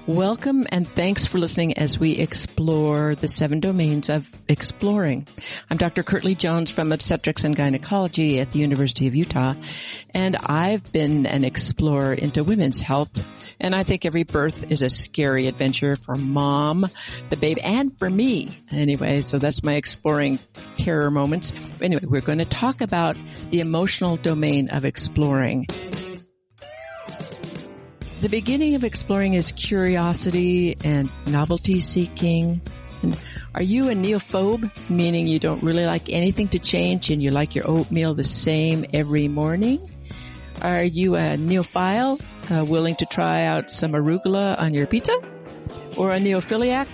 Welcome and thanks for listening as we explore the 7 domains of exploring. I'm Dr. Kirtley Jones from Obstetrics and Gynecology at the University of Utah, and I've been an explorer into women's health. And I think every birth is a scary adventure for mom, the baby, and for me. Anyway, so that's my exploring terror moments. Anyway, we're going to talk about the emotional domain of exploring. The beginning of exploring is curiosity and novelty-seeking. And are you a neophobe, meaning you don't really like anything to change and you like your oatmeal the same every morning? Are you a neophile, willing to try out some arugula on your pizza? Or a neophiliac?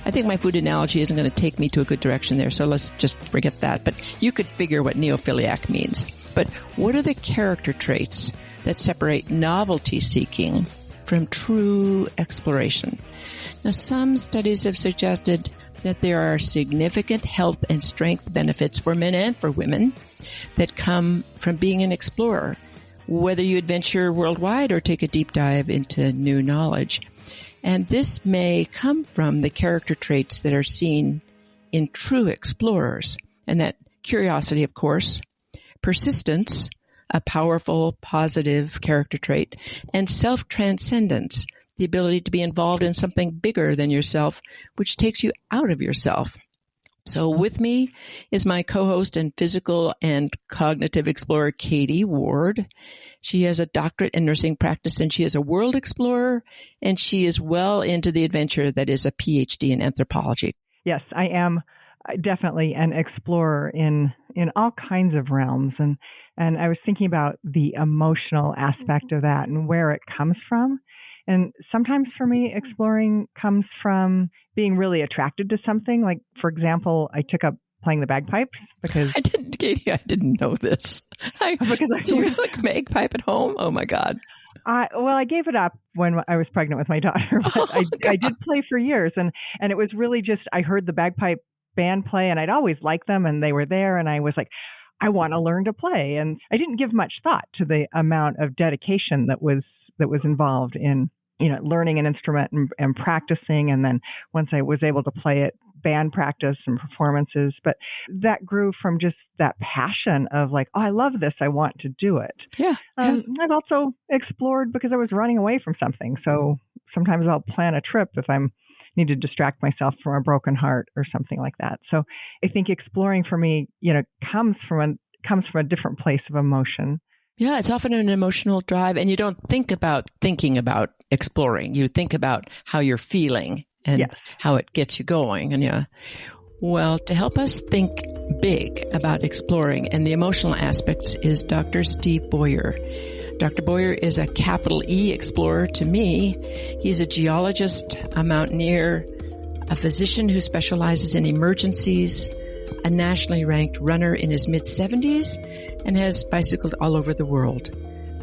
I think my food analogy isn't going to take me to a good direction there, so let's just forget that. But you could figure what neophiliac means. But what are the character traits that separate novelty-seeking from true exploration? Now, some studies have suggested that there are significant health and strength benefits for men and for women that come from being an explorer, whether you adventure worldwide or take a deep dive into new knowledge. And this may come from the character traits that are seen in true explorers, and that curiosity, of course, persistence, a powerful, positive character trait, and self-transcendence, the ability to be involved in something bigger than yourself, which takes you out of yourself. So with me is my co-host and physical and cognitive explorer, Katie Ward. She has a doctorate in nursing practice, and she is a world explorer, and she is well into the adventure that is a PhD in anthropology. Yes, I am definitely an explorer in all kinds of realms. And I was thinking about the emotional aspect of that and where it comes from. And sometimes for me, exploring comes from being really attracted to something. Like, for example, I took up playing the bagpipes because Katie, I didn't know this. Do you like bagpipe at home? Oh my God. I gave it up when I was pregnant with my daughter, but I did play for years. And it was really just, I heard the bagpipe band play and I'd always liked them and they were there. And I was like, I want to learn to play. And I didn't give much thought to the amount of dedication that was involved in, learning an instrument and practicing. And then once I was able to play it, band practice and performances. But that grew from just that passion of like, oh, I love this. I want to do it. Yeah. I've also explored because I was running away from something. So sometimes I'll plan a trip if I'm need to distract myself from a broken heart or something like that. So I think exploring for me, comes from a different place of emotion. Yeah, it's often an emotional drive, and you don't think about thinking about exploring. You think about how you're feeling and how it gets you going. And well, to help us think big about exploring and the emotional aspects is Dr. Steve Boyer. Dr. Boyer is a capital E explorer to me. He's a geologist, a mountaineer, a physician who specializes in emergencies, a nationally ranked runner in his mid-70s, and has bicycled all over the world.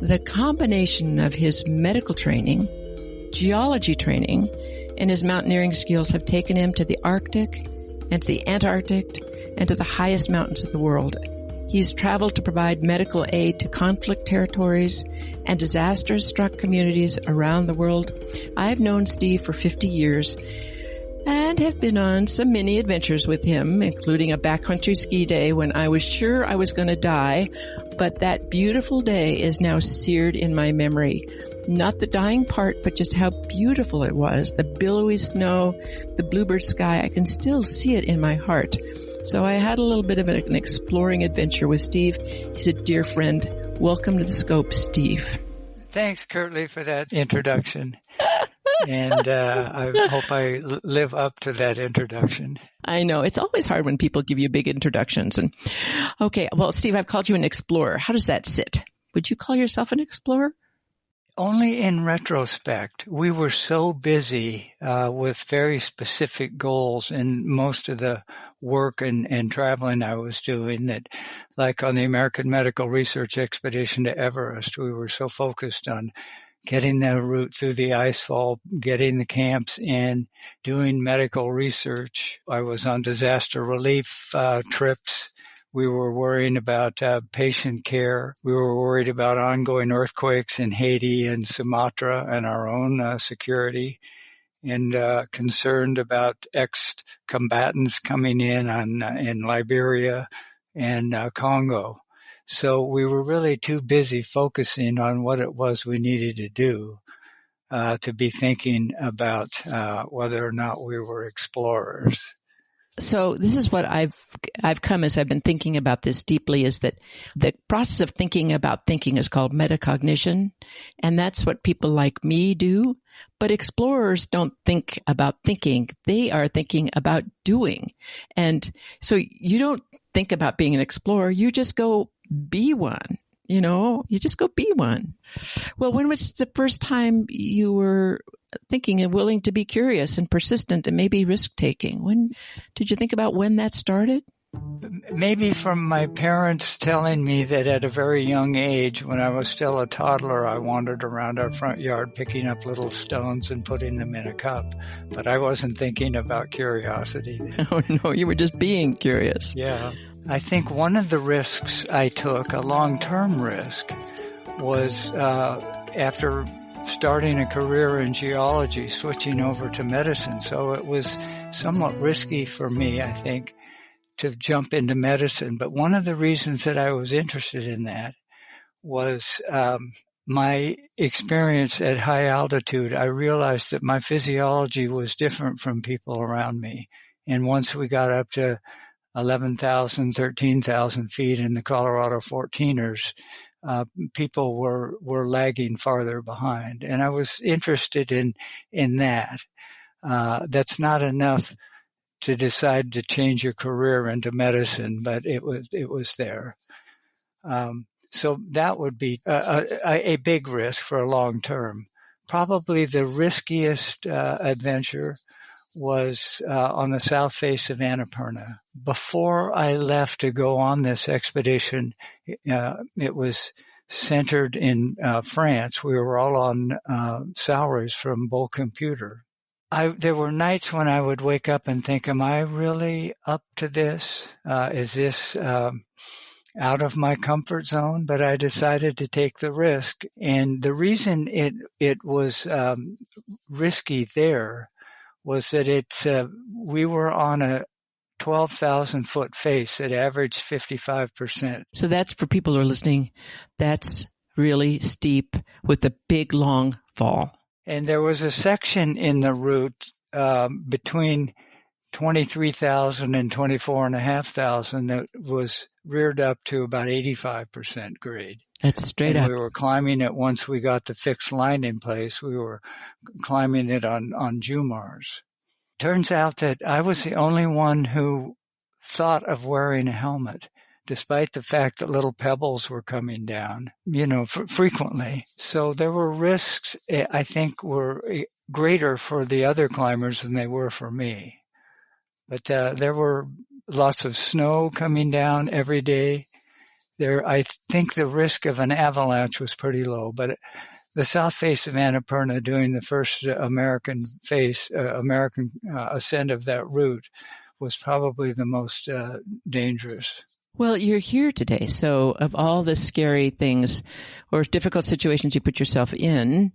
The combination of his medical training, geology training, and his mountaineering skills have taken him to the Arctic and to the Antarctic and to the highest mountains of the world. He's traveled to provide medical aid to conflict territories and disaster-struck communities around the world. I've known Steve for 50 years and have been on some mini adventures with him, including a backcountry ski day when I was sure I was going to die, but that beautiful day is now seared in my memory. Not the dying part, but just how beautiful it was. The billowy snow, the bluebird sky, I can still see it in my heart. So I had a little bit of an exploring adventure with Steve. He's a dear friend. Welcome to the Scope, Steve. Thanks, Kirtley, for that introduction. And I hope I live up to that introduction. I know. It's always hard when people give you big introductions. And okay, well, Steve, I've called you an explorer. How does that sit? Would you call yourself an explorer? Only in retrospect. We were so busy with very specific goals in most of the work and traveling I was doing that, like on the American Medical Research Expedition to Everest, we were so focused on getting the route through the icefall, getting the camps in, doing medical research. I was on disaster relief trips We were worrying about patient care. We were worried about ongoing earthquakes in Haiti and Sumatra and our own security, and concerned about ex-combatants coming in Liberia and Congo. So we were really too busy focusing on what it was we needed to do to be thinking about whether or not we were explorers. So this is what I've come as I've been thinking about this deeply, is that the process of thinking about thinking is called metacognition. And that's what people like me do. But explorers don't think about thinking. They are thinking about doing. And so you don't think about being an explorer. You just go be one. You just go be one. Well, when was the first time you were thinking and willing to be curious and persistent and maybe risk-taking? When did you think about when that started? Maybe from my parents telling me that at a very young age, when I was still a toddler, I wandered around our front yard picking up little stones and putting them in a cup. But I wasn't thinking about curiosity. Oh, no, you were just being curious. Yeah. I think one of the risks I took, a long-term risk, was after starting a career in geology, switching over to medicine. So it was somewhat risky for me, I think, to jump into medicine. But one of the reasons that I was interested in that was my experience at high altitude. I realized that my physiology was different from people around me. And once we got up to 11,000, 13,000 feet in the Colorado 14ers, people were lagging farther behind. And I was interested in that. That's not enough to decide to change your career into medicine, but it was there. So that would be a big risk for a long term. Probably the riskiest adventure was on the south face of Annapurna. Before I left to go on this expedition, it was centered in France. We were all on salaries from Bull Computer. There were nights when I would wake up and think, am I really up to this? Is this out of my comfort zone? But I decided to take the risk. And the reason it was risky there was that we were on a 12,000 foot face that averaged 55%. So that's, for people who are listening, that's really steep with a big long fall. And there was a section in the route between 23,000 and 24,500 that was reared up to about 85% grade. That's straight up. We were climbing it once we got the fixed line in place. We were climbing it on Jumars. Turns out that I was the only one who thought of wearing a helmet, despite the fact that little pebbles were coming down, frequently. So there were risks, I think, were greater for the other climbers than they were for me. But there were lots of snow coming down every day. I think the risk of an avalanche was pretty low, but the south face of Annapurna, doing the first American ascent of that route, was probably the most dangerous. Well, you're here today, so of all the scary things or difficult situations you put yourself in,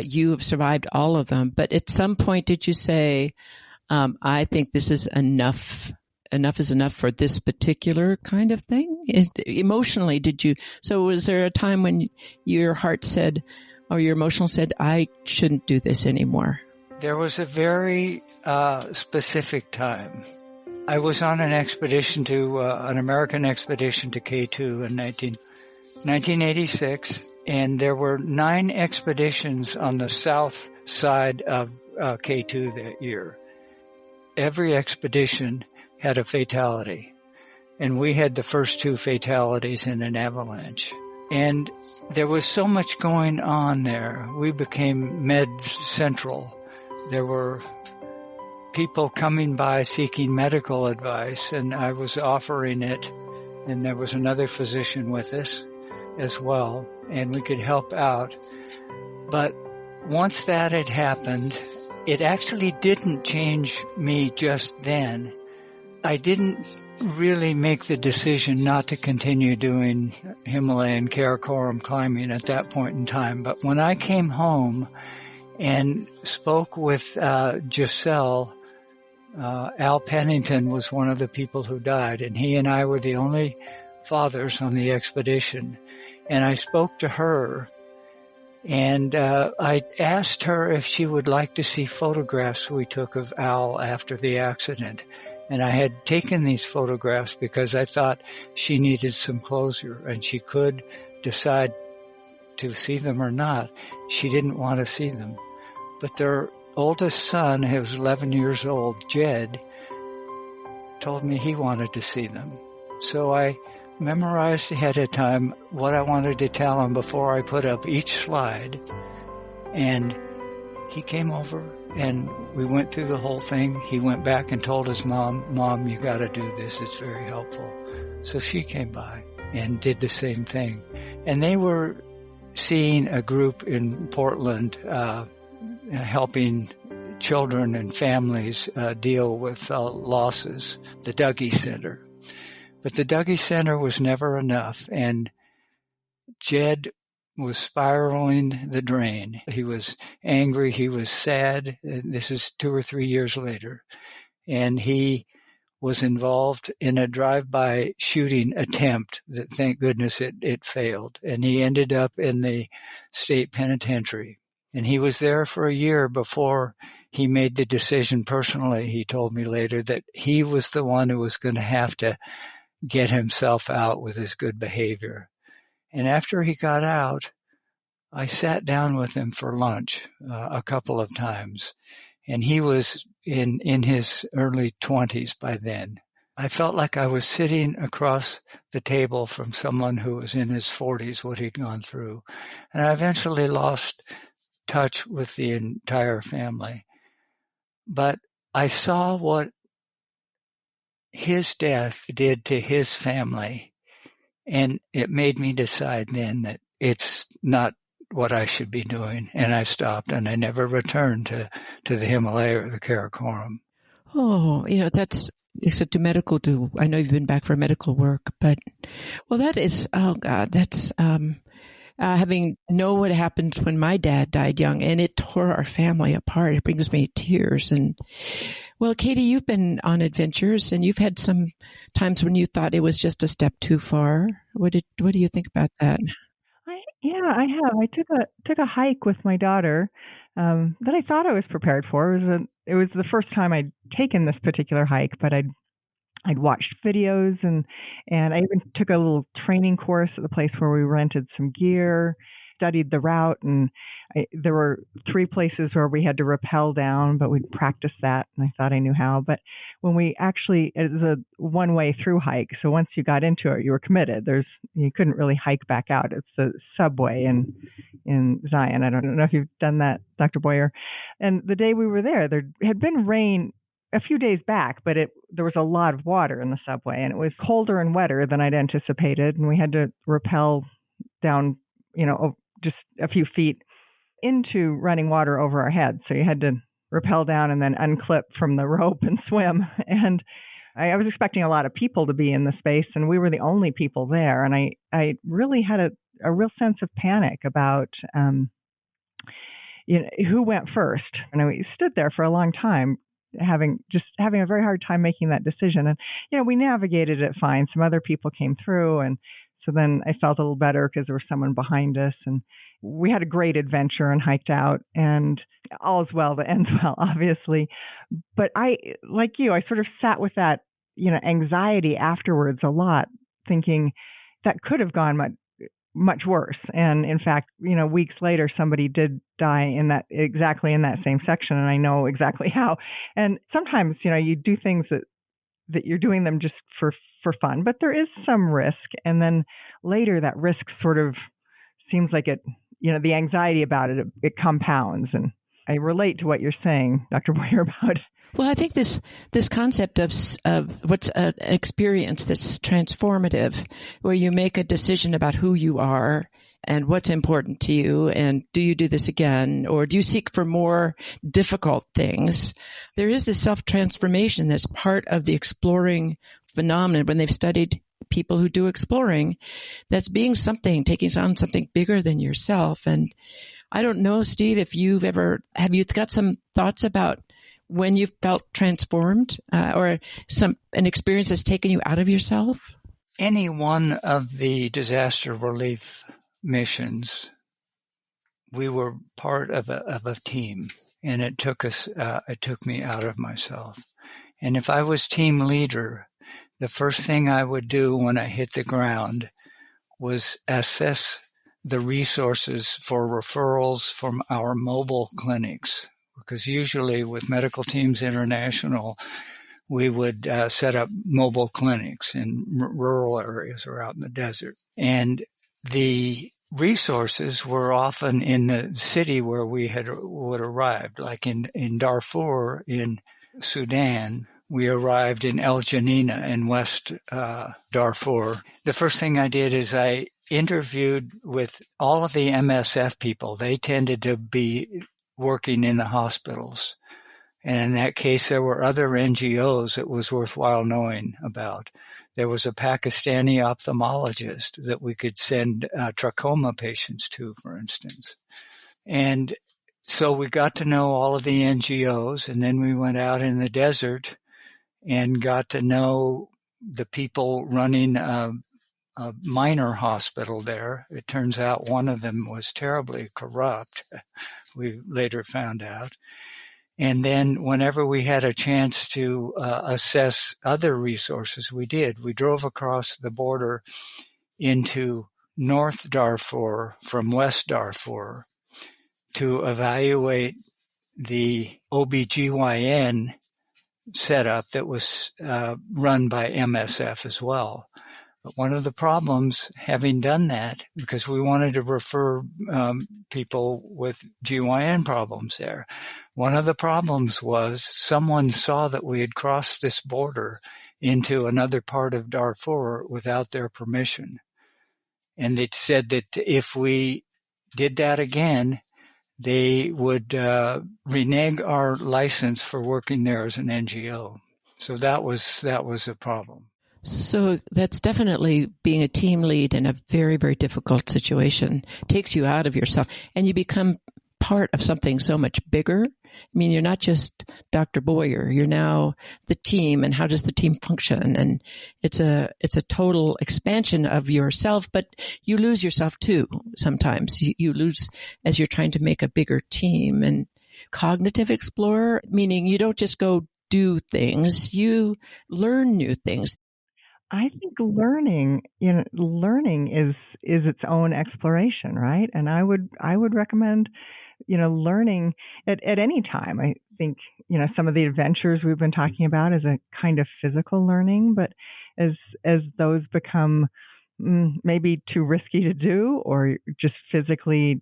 you have survived all of them. But at some point, did you say, I think this is enough? Enough is enough for this particular kind of thing? Emotionally, so was there a time when your heart said, or your emotional said, I shouldn't do this anymore? There was a very specific time. I was on an expedition an American expedition to K2 in 1986, and there were 9 expeditions on the south side of K2 that year. Every expedition had a fatality, and we had the first 2 fatalities in an avalanche. And there was so much going on there. We became med central. There were people coming by seeking medical advice, and I was offering it, and there was another physician with us as well, and we could help out. But once that had happened, it actually didn't change me just then. I didn't really make the decision not to continue doing Himalayan Karakoram climbing at that point in time. But when I came home and spoke with Giselle, Al Pennington was one of the people who died, and he and I were the only fathers on the expedition. And I spoke to her, and I asked her if she would like to see photographs we took of Al after the accident. And I had taken these photographs because I thought she needed some closure, and she could decide to see them or not. She didn't want to see them. But their oldest son, who was 11 years old, Jed, told me he wanted to see them. So I memorized ahead of time what I wanted to tell him before I put up each slide. And he came over and we went through the whole thing. He went back and told his Mom, you got to do this. It's very helpful. So she came by and did the same thing. And they were seeing a group in Portland, helping children and families deal with losses, the Dougie Center. But the Dougie Center was never enough, and Jed was spiraling the drain. He was angry. He was sad. This is 2 or 3 years later. And he was involved in a drive-by shooting attempt that, thank goodness, it failed. And he ended up in the state penitentiary. And he was there for a year before he made the decision personally. He told me later that he was the one who was going to have to get himself out with his good behavior. And after he got out, I sat down with him for lunch a couple of times. And he was in his early 20s by then. I felt like I was sitting across the table from someone who was in his 40s, what he'd gone through. And I eventually lost touch with the entire family. But I saw what his death did to his family, and it made me decide then that it's not what I should be doing, and I stopped, and I never returned to the Himalaya or the Karakoram. Oh, it's to medical do. I know you've been back for medical work, but, well, that is, oh God, that's, having know what happened when my dad died young, and it tore our family apart. It brings me tears. And well, Katie, you've been on adventures, and you've had some times when you thought it was just a step too far. What do you think about that? I have. I took a hike with my daughter that I thought I was prepared for. It was the first time I'd taken this particular hike, but I'd watched videos and I even took a little training course at the place where we rented some gear, studied the route, and there were 3 places where we had to rappel down, but we'd practiced that, and I thought I knew how. But when it was a one-way through hike, so once you got into it, you were committed. You couldn't really hike back out. It's a subway in Zion. I don't know if you've done that, Dr. Boyer. And the day we were there had been rain a few days back, but there was a lot of water in the subway, and it was colder and wetter than I'd anticipated, and we had to rappel down, just a few feet into running water over our heads. So you had to rappel down and then unclip from the rope and swim. And I was expecting a lot of people to be in the space, and we were the only people there. And I really had a real sense of panic about who went first. And we stood there for a long time, having a very hard time making that decision. And, we navigated it fine. Some other people came through, and so then I felt a little better because there was someone behind us, and we had a great adventure and hiked out, and all's well that ends well, obviously. But I, like you, I sort of sat with that, anxiety afterwards a lot, thinking that could have gone much worse. And in fact, weeks later, somebody did die exactly in that same section, and I know exactly how. And sometimes, you do things that you're doing them just for fun, but there is some risk. And then later that risk sort of seems like it, the anxiety about it compounds. And I relate to what you're saying, Dr. Boyer, about. Well, I think this concept of what's an experience that's transformative, where you make a decision about who you are and what's important to you, and do you do this again, or do you seek for more difficult things? There is this self-transformation that's part of the exploring phenomenon. When they've studied people who do exploring, that's being something, taking on something bigger than yourself. And I don't know, Steve, if have you got some thoughts about when you've felt transformed, or an experience that's taken you out of yourself? Any one of the disaster relief missions, we were part of a team, and it took me out of myself. And if I was team leader, the first thing I would do when I hit the ground was assess the resources for referrals from our mobile clinics, because usually with Medical Teams International, we would set up mobile clinics in rural areas or out in the desert. And the resources were often in the city where we would arrived, like in Darfur, in Sudan. We arrived in El Janina in West Darfur. The first thing I did is I interviewed with all of the MSF people. They tended to be working in the hospitals. And in that case, there were other NGOs it was worthwhile knowing about. There was a Pakistani ophthalmologist that we could send trachoma patients to, for instance. And so we got to know all of the NGOs, and then we went out in the desert and got to know the people running a minor hospital there. It turns out one of them was terribly corrupt, we later found out. And then whenever we had a chance to assess other resources, we did. We drove across the border into North Darfur from West Darfur to evaluate the OBGYN setup that was run by MSF as well. But one of the problems, having done that, because we wanted to refer people with GYN problems there, one of the problems was someone saw that we had crossed this border into another part of Darfur without their permission. And they said that if we did that again, they would renege our license for working there as an NGO. So that was a problem. So that's definitely being a team lead in a very, very difficult situation. Takes you out of yourself, and you become part of something so much bigger. I mean, you're not just Dr. Boyer. You're now the team, and how does the team function? And it's a total expansion of yourself, but you lose yourself too sometimes. You lose as you're trying to make a bigger team. And cognitive explorer, meaning you don't just go do things, you learn new things. I think learning is its own exploration, right? And I would recommend, learning at any time. I think, some of the adventures we've been talking about is a kind of physical learning, but as those become maybe too risky to do, or just physically,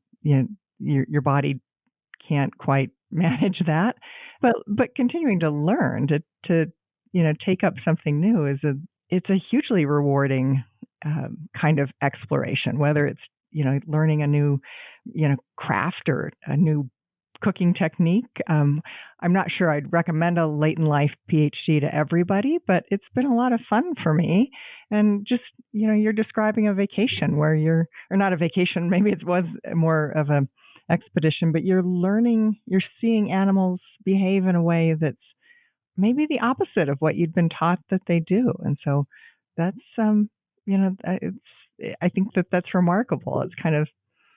your body can't quite manage that, but continuing to learn to take up something new it's a hugely rewarding kind of exploration, whether it's, learning a new, craft or a new cooking technique. I'm not sure I'd recommend a late in life PhD to everybody, but it's been a lot of fun for me. And just, you're describing a vacation or not a vacation, maybe it was more of an expedition, but you're seeing animals behave in a way that's maybe the opposite of what you'd been taught that they do. And so that's, I think that's remarkable. It's kind of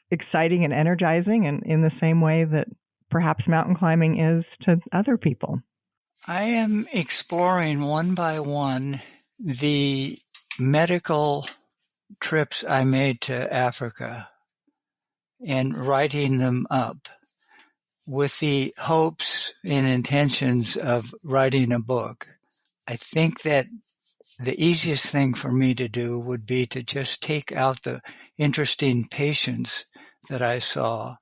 exciting and energizing, and in the same way that perhaps mountain climbing is to other people. I am exploring one by one the medical trips I made to Africa and writing them up with the hopes and intentions of writing a book. I think that the easiest thing for me to do would be to just take out the interesting patients that I saw.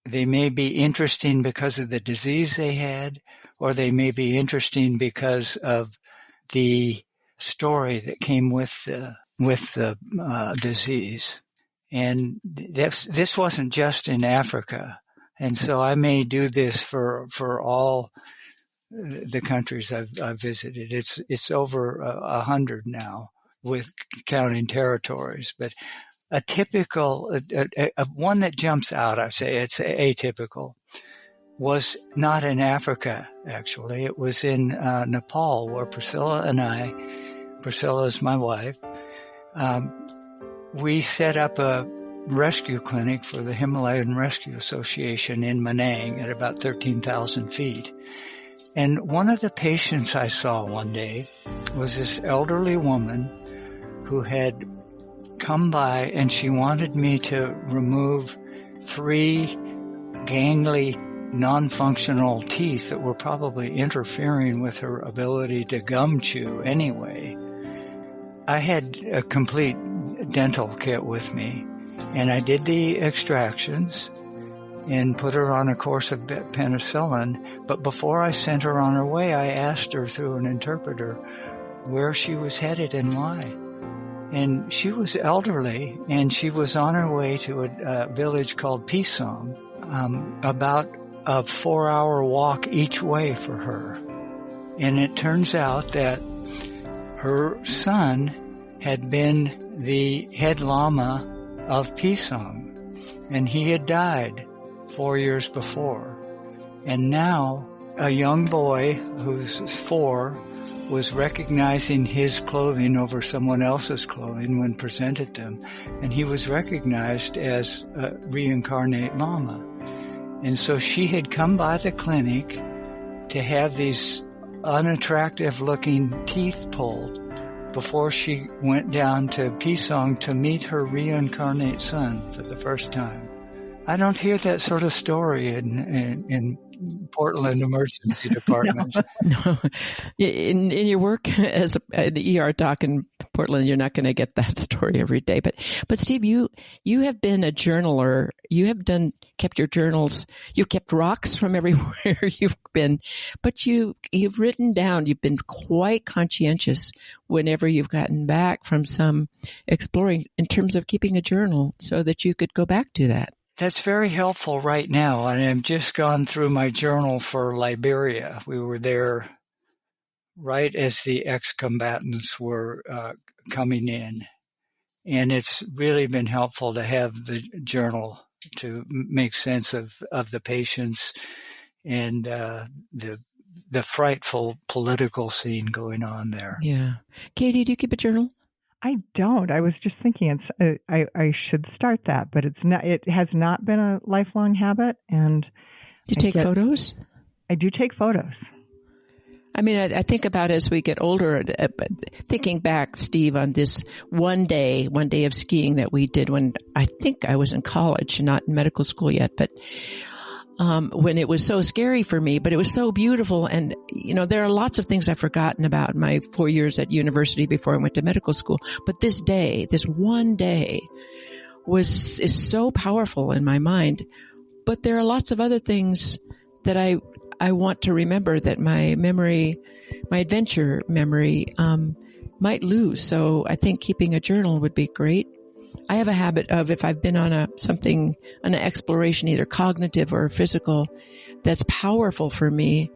They may be interesting because of the disease they had, or they may be interesting because of the story that came with the disease. And this wasn't just in Africa. And so I may do this for all the countries I've visited. It's over 100 now, with counting territories. But a typical, one that jumps out, I say it's atypical, was not in Africa, actually. It was in Nepal, where Priscilla is my wife, we set up a rescue clinic for the Himalayan Rescue Association in Manang at about 13,000 feet. And one of the patients I saw one day was this elderly woman who had come by, and she wanted me to remove 3 gangly, non-functional teeth that were probably interfering with her ability to gum chew anyway. I had a complete dental kit with me, and I did the extractions and put her on a course of penicillin. But before I sent her on her way, I asked her through an interpreter where she was headed and why. And she was elderly, and she was on her way to a village called Pisang, about a 4-hour walk each way for her. And it turns out that her son had been the head lama of Pisang, and he had died 4 years before. And now a young boy who's 4 was recognizing his clothing over someone else's clothing when presented them, and he was recognized as a reincarnate lama. And so she had come by the clinic to have these unattractive looking teeth pulled before she went down to Pisang to meet her reincarnate son for the first time. I don't hear that sort of story in Portland emergency departments. No. In your work as the ER doc in Portland, you're not going to get that story every day. But Steve, you have been a journaler. You have kept your journals. You've kept rocks from everywhere you've been, but you've written down. You've been quite conscientious whenever you've gotten back from some exploring in terms of keeping a journal so that you could go back to that. That's very helpful right now. And I've just gone through my journal for Liberia. We were there right as the ex-combatants were coming in. And it's really been helpful to have the journal to make sense of the patients and the frightful political scene going on there. Yeah. Katie, do you keep a journal? I don't. I was just thinking I should start that, but it has not been a lifelong habit. And do you take photos? I do take photos. I mean, I think about as we get older, thinking back, Steve, on this one day of skiing that we did when I think I was in college, not in medical school yet, but when it was so scary for me, but it was so beautiful. And, there are lots of things I've forgotten about my 4 years at university before I went to medical school. But this one day is so powerful in my mind. But there are lots of other things that I want to remember that my adventure memory, might lose. So I think keeping a journal would be great. I have a habit of, if I've been on an exploration, either cognitive or physical, that's powerful for me,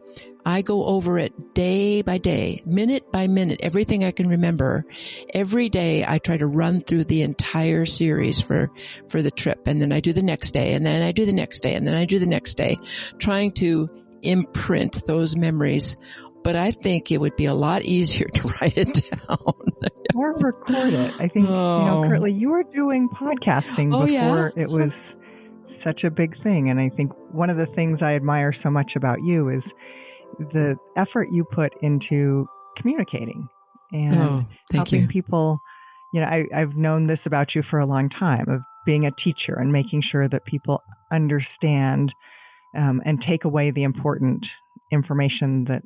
I go over it day by day, minute by minute, everything I can remember. Every day I try to run through the entire series for the trip. And then I do the next day, and then I do the next day, and then I do the next day, trying to imprint those memories. But I think it would be a lot easier to write it down. Or record it. I think, Curtly, you were doing podcasting before it was such a big thing. And I think one of the things I admire so much about you is the effort you put into communicating and helping people. I've known this about you for a long time, of being a teacher and making sure that people understand and take away the important information that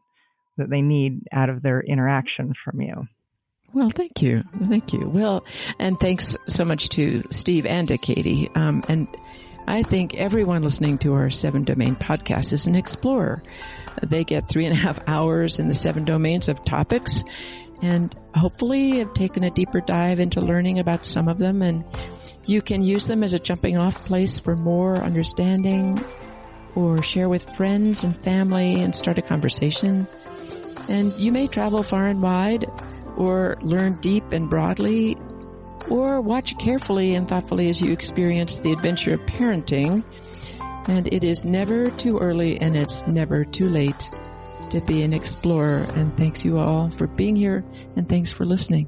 they need out of their interaction from you. Well, thank you. Thank you. Well, and thanks so much to Steve and to Katie. And I think everyone listening to our 7 Domain podcast is an explorer. They get 3.5 hours in the 7 domains of topics. and hopefully have taken a deeper dive into learning about some of them, and you can use them as a jumping off place for more understanding, or share with friends and family and start a conversation. And you may travel far and wide, or learn deep and broadly, or watch carefully and thoughtfully as you experience the adventure of parenting. And it is never too early, and it's never too late to be an explorer. And thanks you all for being here, and thanks for listening.